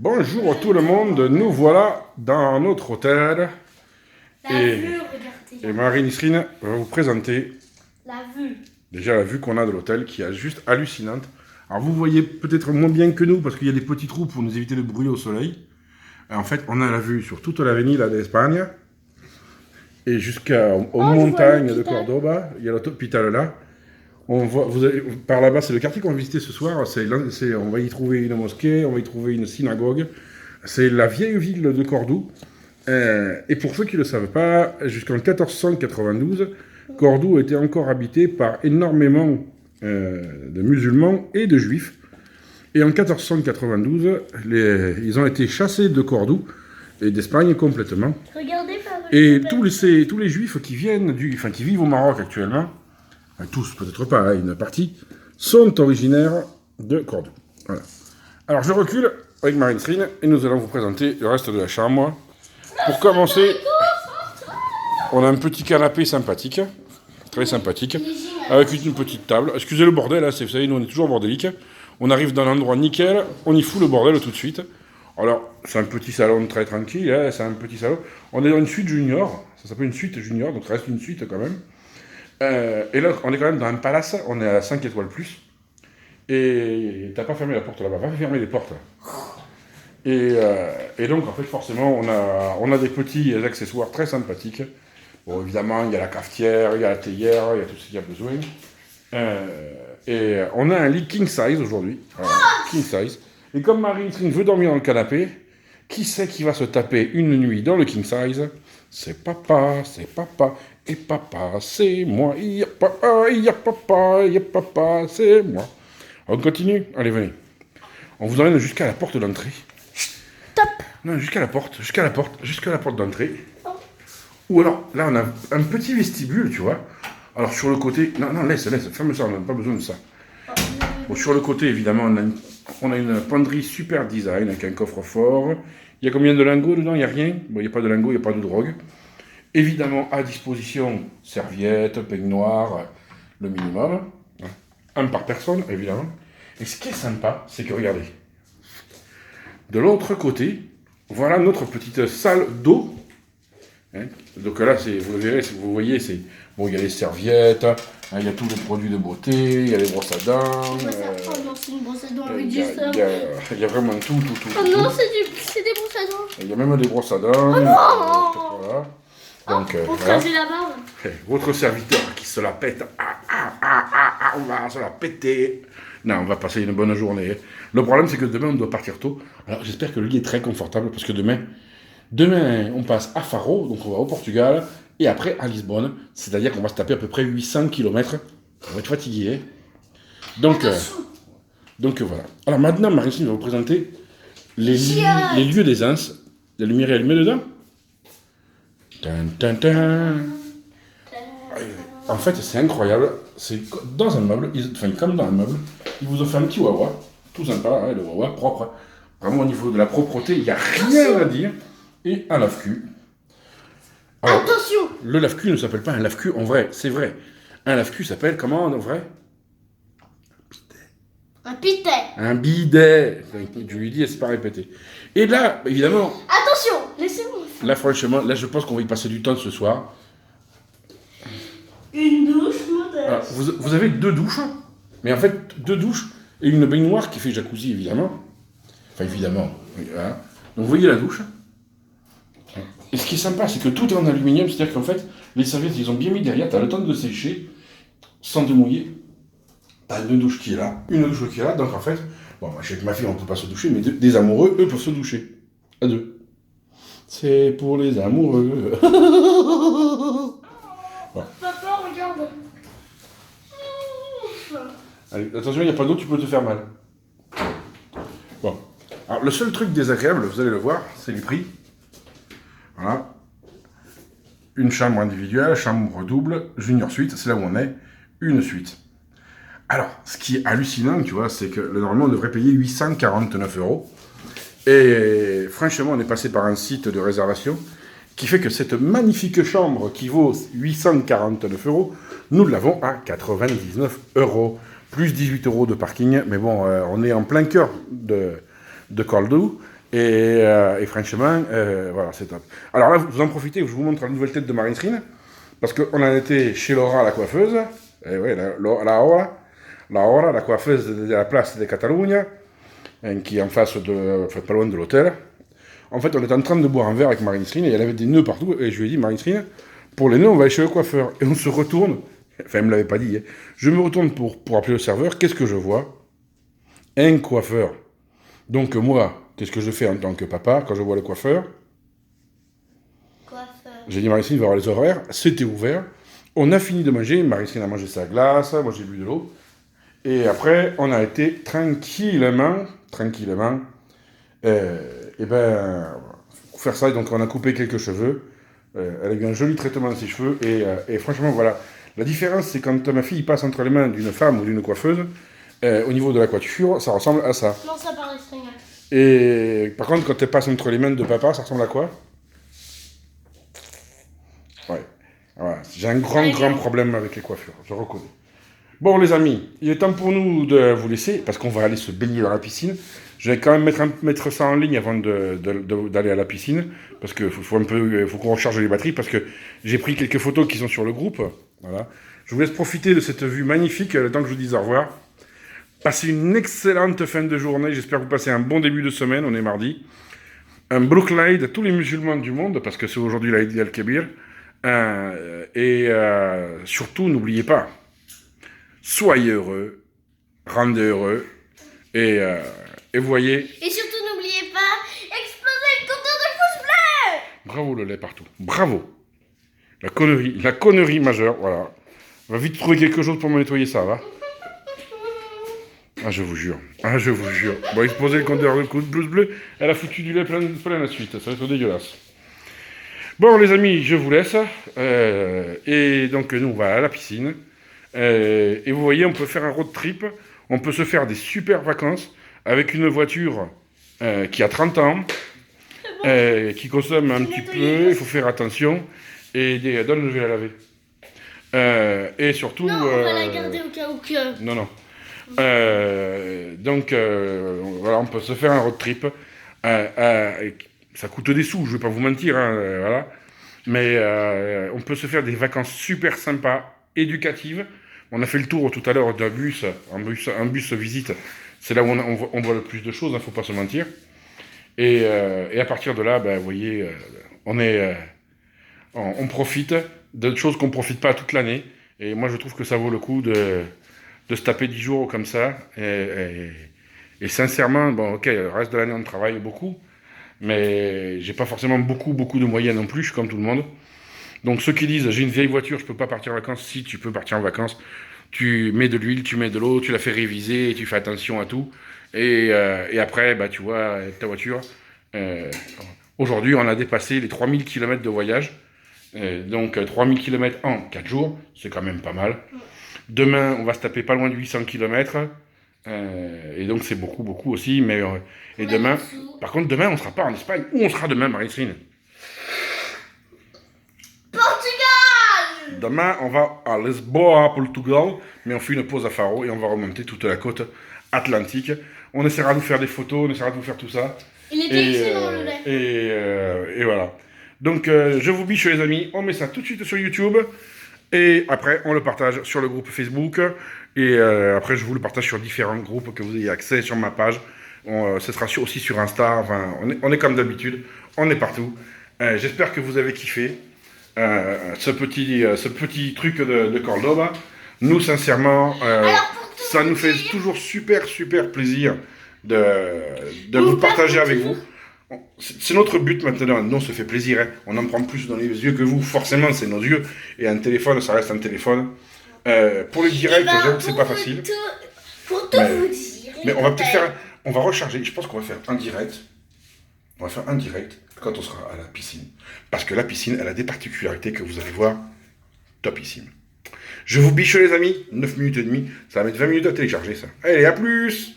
Bonjour tout le monde, nous voilà dans notre hôtel La et, vue, regardez. et Marie-Nisrine va vous présenter La vue. déjà la vue qu'on a de l'hôtel qui est juste hallucinante. Alors vous voyez peut-être moins bien que nous parce qu'il y a des petits trous pour nous éviter le bruit au soleil. En fait, on a la vue sur toute l'avenida d'Espagne et jusqu'aux je vois montagnes de l'hôpital. Cordoba. Il y a l'hôpital là. On voit, par là-bas, c'est le quartier qu'on va visiter ce soir. On va y trouver une mosquée, on va y trouver une synagogue. C'est la vieille ville de Cordoue. Et pour ceux qui ne le savent pas, jusqu'en 1492, Cordoue était encore habité par énormément de musulmans et de juifs. Et en 1492, ils ont été chassés de Cordoue et d'Espagne complètement. Regardez par Et tous les juifs qui qui vivent au Maroc actuellement, tous peut-être pas, hein, une partie, sont originaires de Cordoue. Voilà. Alors je recule avec Marie-Nisrine et nous allons vous présenter le reste de la chambre. Pour commencer, on a un petit canapé sympathique, très sympathique, avec une petite table. Excusez le bordel, hein, vous savez, nous on est toujours bordélique. On arrive dans l'endroit nickel, on y fout le bordel tout de suite. Alors, c'est un petit salon très tranquille, hein, c'est un petit salon. On est dans une suite junior, ça s'appelle une suite junior, donc ça reste une suite quand même. Et là, on est quand même dans un palace, on est à 5 étoiles plus. Et t'as pas fermé la porte là-bas, va fermer les portes là. Et donc, en fait, forcément, on a des petits accessoires très sympathiques. Bon, évidemment, il y a la cafetière, il y a la théière, il y a tout ce qu'il y a besoin. Et on a un lit king size aujourd'hui. Voilà, king size. Et comme Marie-Trine veut dormir dans le canapé, qui c'est qui va se taper une nuit dans le king size? C'est papa, et papa, c'est moi. Il y a papa, il y a papa, il y a papa, c'est moi. On continue? Allez, venez. On vous emmène jusqu'à la porte d'entrée. Top. Non, jusqu'à la porte d'entrée. Ou alors, là, on a un petit vestibule, tu vois. Alors, sur le côté... Non, laisse, ferme ça, on n'a pas besoin de ça. Bon, sur le côté, évidemment, on a une penderie super design avec un coffre-fort. Il y a combien de lingots dedans? Il n'y a rien. Bon, il n'y a pas de lingots, il n'y a pas de drogue. Évidemment, à disposition, serviettes, peignoir, le minimum. Un par personne, évidemment. Et ce qui est sympa, c'est que, regardez, de l'autre côté, voilà notre petite salle d'eau. Hein, donc là, vous verrez, vous voyez, bon, il y a les serviettes, hein, il y a tous les produits de beauté, il y a les brosses à dents. Oh non, c'est une brosse à dents avec Il du y, a- savon. il y a vraiment tout. Oh non, c'est des brosses à dents. Il y a même des brosses à dents. Oh non. Voilà. Donc, Pour voilà. craser la barbe. Votre serviteur qui se la pète, on va se la péter. Non, on va passer une bonne journée. Le problème, c'est que demain, on doit partir tôt. Alors, j'espère que le lit est très confortable, parce que demain, on passe à Faro, donc on va au Portugal, et après à Lisbonne. C'est-à-dire qu'on va se taper à peu près 800 km. On va être fatigué. Donc, voilà. Alors maintenant, Marie-Christine va vous présenter les lieux d'aisance. La lumière est allumée dedans? Tan, tan, tan. En fait, c'est incroyable. C'est dans un meuble, comme dans un meuble, ils vous ont fait un petit wawa, tout sympa, hein, le wawa propre. Vraiment au niveau de la propreté, il n'y a rien à dire. Et un lave-cul. Alors, Attention. le lave-cul ne s'appelle pas un lave-cul en vrai, c'est vrai. Un lave-cul s'appelle comment en vrai? Un pitet. Un bidet. Je lui dis, c'est pas répété. Et là, évidemment, Attention, laissez-moi. là franchement, là je pense qu'on va y passer du temps ce soir. Une douche moderne. Alors, vous avez deux douches, mais en fait, deux douches et une baignoire qui fait jacuzzi, évidemment. Enfin, évidemment. Voilà. Donc, vous voyez la douche. Et ce qui est sympa, c'est que tout est en aluminium, c'est-à-dire qu'en fait, les serviettes, ils ont bien mis derrière, tu as le temps de sécher sans te mouiller. Tu as une douche qui est là, donc en fait, bon, moi, je sais que ma fille, on ne peut pas se doucher, mais des amoureux, eux, peuvent se doucher. À deux. C'est pour les amoureux. Papa, regarde. Allez, attention, il n'y a pas d'eau, tu peux te faire mal. Bon. Alors, le seul truc désagréable, vous allez le voir, c'est les prix. Voilà. Une chambre individuelle, chambre double, junior suite, c'est là où on est, une suite. Alors, ce qui est hallucinant, tu vois, c'est que normalement, on devrait payer 849 €. Et franchement, on est passé par un site de réservation qui fait que cette magnifique chambre qui vaut 849 €, nous l'avons à 99 €. Plus 18 € de parking, mais bon, on est en plein cœur de Cordoue. Et franchement, voilà, c'est top. Alors là, vous en profitez, je vous montre la nouvelle tête de Marie-Trine, parce qu'on a été chez Laura, la coiffeuse, et oui, Laura, la coiffeuse de la place de Catalunya, qui est en face enfin, pas loin de l'hôtel. En fait, on était en train de boire un verre avec Marie-Trine, et elle avait des nœuds partout, et je lui ai dit, Marie-Trine, pour les nœuds, on va aller chez le coiffeur. Et on se retourne, enfin, elle me l'avait pas dit, hein. Je me retourne pour appeler le serveur, qu'est-ce que je vois? Un coiffeur. Donc moi, qu'est-ce que je fais en tant que papa quand je vois le coiffeur? Coiffeur. J'ai dit, Marie-Trine va voir les horaires, c'était ouvert. On a fini de manger, Marie-Trine a mangé sa glace, moi j'ai bu de l'eau. Et après, on a été tranquillement, faire ça. Donc on a coupé quelques cheveux. Elle a eu un joli traitement de ses cheveux. Et franchement, voilà. La différence, c'est quand ma fille passe entre les mains d'une femme ou d'une coiffeuse, au niveau de la coiffure, ça ressemble à ça. Non, ça paraît stringent. Et par contre, quand elle passe entre les mains de papa, ça ressemble à quoi? Ouais. Voilà. J'ai un grand problème avec les coiffures, je reconnais. Bon, les amis, il est temps pour nous de vous laisser, parce qu'on va aller se baigner dans la piscine. Je vais quand même mettre ça en ligne avant d'aller à la piscine, parce qu'il faut qu'on recharge les batteries, parce que j'ai pris quelques photos qui sont sur le groupe. Voilà. Je vous laisse profiter de cette vue magnifique, le temps que je vous dise au revoir. Passez une excellente fin de journée, j'espère que vous passez un bon début de semaine, on est mardi. Un Brook-Laïd à tous les musulmans du monde, parce que c'est aujourd'hui l'Aïd al-Kébir. Surtout, n'oubliez pas, soyez heureux, rendez heureux, et voyez... Et surtout, n'oubliez pas, explosez le compteur de pouces bleus. Bravo le lait partout, bravo. La connerie majeure, voilà. On va vite trouver quelque chose pour me nettoyer ça, va. Ah, je vous jure. Bon, exposer le compteur de pouces bleus, elle a foutu du lait plein la suite, ça va être dégueulasse. Bon, les amis, je vous laisse. Et donc, nous, on va à la piscine. Et vous voyez, on peut faire un road trip. On peut se faire des super vacances avec une voiture qui a 30 ans, qui consomme un petit peu. Il faut faire attention. Et donne, je vais la laver. Et surtout... Non, on va la garder au cas où que... Non. Donc, voilà, on peut se faire un road trip. Ça coûte des sous, je ne vais pas vous mentir, hein, voilà. Mais on peut se faire des vacances super sympas, éducatives. On a fait le tour tout à l'heure d'un bus, un bus visite. C'est là où on voit le plus de choses, il ne faut pas se mentir. Et à partir de là, ben, vous voyez, on profite de choses qu'on ne profite pas toute l'année. Et moi, je trouve que ça vaut le coup de se taper 10 jours comme ça. Et sincèrement, bon, ok, le reste de l'année, on travaille beaucoup. Mais j'ai pas forcément beaucoup de moyens non plus, je suis comme tout le monde. Donc ceux qui disent j'ai une vieille voiture, je peux pas partir en vacances, si tu peux partir en vacances, tu mets de l'huile, tu mets de l'eau, tu la fais réviser, tu fais attention à tout. Et après, bah, tu vois, ta voiture, aujourd'hui on a dépassé les 3000 km de voyage. Donc 3000 km en 4 jours, c'est quand même pas mal. Demain, on va se taper pas loin de 800 km. Et donc c'est beaucoup aussi, mais et demain, par contre demain on sera pas en Espagne, où on sera demain, Marie-Trine? Portugal. Demain on va à Lisboa, Portugal, mais on fait une pause à Faro et on va remonter toute la côte atlantique. On essaiera de vous faire des photos, on essaiera de vous faire tout ça. Il était excellent le lait. Et voilà. Donc je vous biche les amis, on met ça tout de suite sur YouTube. Et après, on le partage sur le groupe Facebook. Et après, je vous le partage sur différents groupes que vous ayez accès sur ma page. Ce sera aussi sur Insta. Enfin, on est comme d'habitude. On est partout. J'espère que vous avez kiffé ce petit truc de Cordoba. Nous, sincèrement, ça nous fait toujours super plaisir de vous partager avec vous. C'est notre but maintenant, nous on se fait plaisir, hein. On en prend plus dans les yeux que vous, forcément c'est nos yeux, et un téléphone ça reste un téléphone. Pour les directs, j'avoue que c'est pas facile. Pour tout vous dire. Mais on va peut-être faire, on va recharger, je pense qu'on va faire un direct. On va faire un direct quand on sera à la piscine. Parce que la piscine, elle a des particularités que vous allez voir topissime. Je vous biche les amis, 9 minutes et demie, ça va mettre 20 minutes à télécharger ça. Allez, à plus!